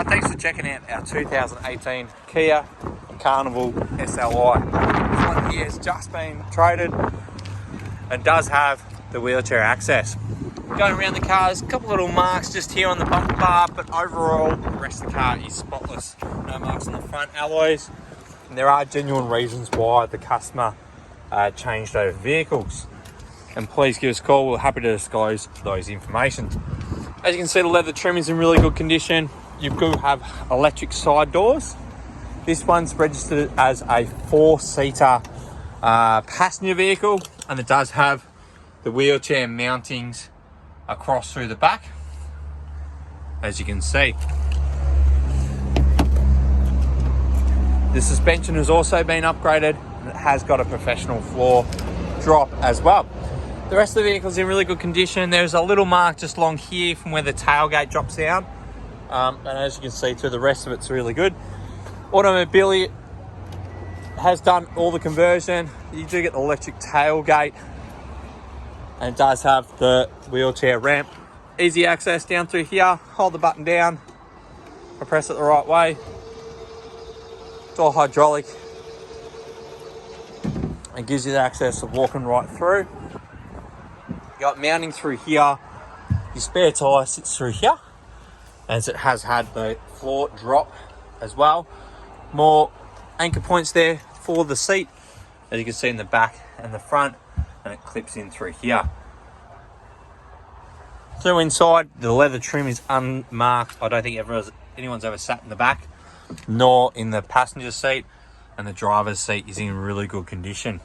Thanks for checking out our 2018 Kia Carnival SLI. This one here has just been traded and does have the wheelchair access. Going around the car, there's a couple little marks just here on the bumper bar, but overall the rest of the car is spotless. No marks on the front alloys, and there are genuine reasons why the customer changed over vehicles. And please give us a call, we're happy to disclose those information. As you can see, the leather trim is in really good condition. You do have electric side doors. This one's registered as a 4-seater passenger vehicle, and it does have the wheelchair mountings across through the back, as you can see. The suspension has also been upgraded, and it has got a professional floor drop as well. The rest of the vehicle is in really good condition. There's a little mark just along here from where the tailgate drops down. And as you can see too, the rest of it's really good. Automobilty has done all the conversion. You do get the electric tailgate, and it does have the wheelchair ramp. Easy access down through here. Hold the button down, I press it the right way. It's all hydraulic. It gives you the access of walking right through. You got mounting through here. Your spare tyre sits through here, as it has had the floor drop as well. More anchor points there for the seat, as you can see in the back and the front, and it clips in through here. Through inside, the leather trim is unmarked. I don't think anyone's ever sat in the back, nor in the passenger seat, and the driver's seat is in really good condition.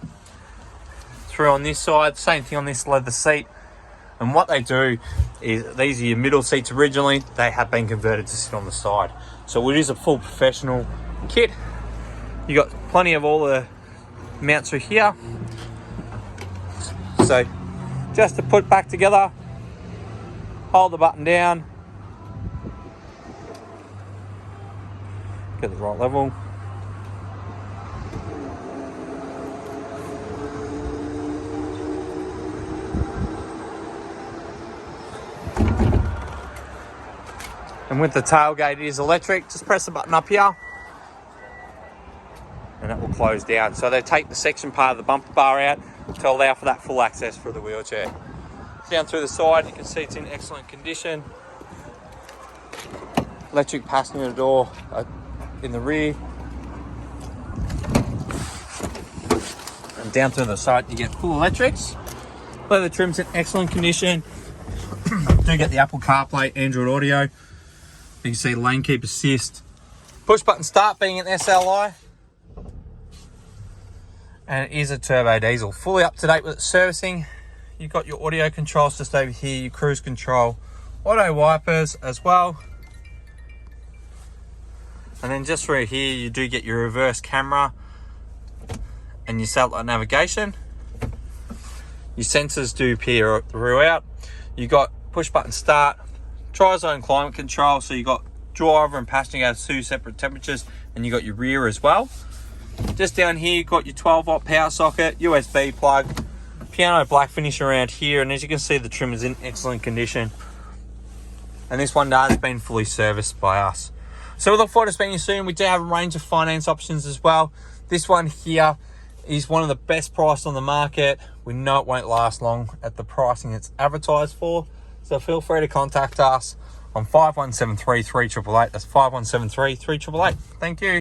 Through on this side, same thing on this leather seat. And what they do is, these are your middle seats originally, they have been converted to sit on the side. So it is a full professional kit. You got plenty of all the mounts through here. So just to put back together, hold the button down, get the right level. And with the tailgate, it is electric. Just press the button up here and it will close down. So they take the section part of the bumper bar out to allow for that full access for the wheelchair. Down through the side, you can see it's in excellent condition. Electric passenger door in the rear. And down through the side, you get full electrics. Leather trim's in excellent condition. Do get the Apple CarPlay, Android Audio. You can see lane keep assist, push button start being an SLI, and it is a turbo diesel. Fully up to date with its servicing. You've got your audio controls just over here, your cruise control, auto wipers as well. And then just through here, you do get your reverse camera and your satellite navigation. Your sensors do appear throughout. You got push button start, tri-zone climate control, so you got driver and passenger has 2 separate temperatures, and you got your rear as well. Just down here, you've got your 12-volt power socket, USB plug, piano black finish around here, and as you can see, the trim is in excellent condition. And this one has been fully serviced by us. So we look forward to speaking to you soon. We do have a range of finance options as well. This one here is one of the best priced on the market. We know it won't last long at the pricing it's advertised for. So feel free to contact us on 5173 3888. That's 5173 3888. Thank you.